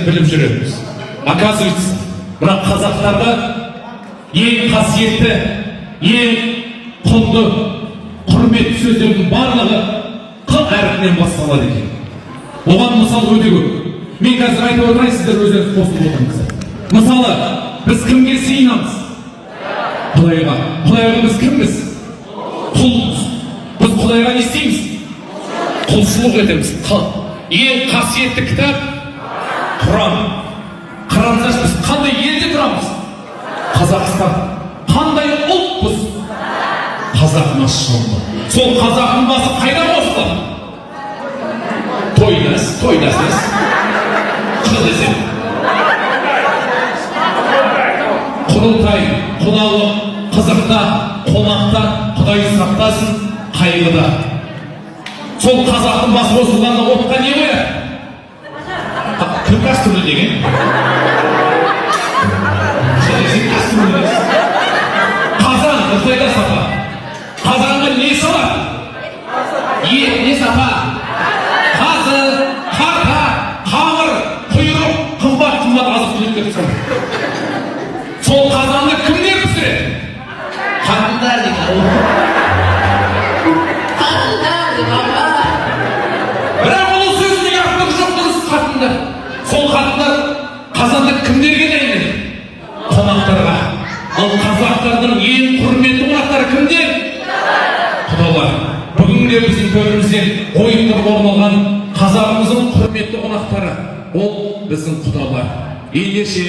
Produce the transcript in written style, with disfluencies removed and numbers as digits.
біліп жүреміз. Оказывается, мына қазақтарда ең қасиетті, ең құнды, құрметті сөздердің барлығы қ әріпінен басталады екен. Оған мысал өте көп. Мен қазір айтып отырайын, сіздер өздеріңіз қосылып отырыңыздар. Мысалы, біз кімге сыйынамыз? Құдайға. Құдайға біз кімбіз? Құлмыз. Біз Құдайға не істейміз? Құлшылық етеміз. Ең қасиетті кітап Құран. Қараңыздаршы, біз қандай елде тұрамыз? Қазақстан. Қандай ұлтпыз? Қазақ машалла. Сол қазақтың басы қайда қосылды? Тойдасыз. Қыз десем. Құрылтай, құдалық, қызықта, қонақта, Құдай сақтасын, қайғыда. Сол қазақтың басы қосылғанда отқа не қояды? Кім кәстүрлі деген? Қазан, Құдайда сапа. Қазанға не салады? Не сапа? Қазы, қарта, қамыр, құйрық, қымбат азық-түліктер салады. Сол қазанды кімдер пісіреді? Қатындар дейді. Қатындар дейді. Бірақ ол сөзіне артық жоқ, дұрыс қатындар. Сол қатындар қазанды кімдерге дайындайды? Қонақтарға. Ал қазақтардың ең құрметті қонақтары кімдер? Құдалар. Бүгінде біздің төрімізден ойындырып орын алған қазағымыздың құрметті қонақтары ол біздің құдалар. Ендеше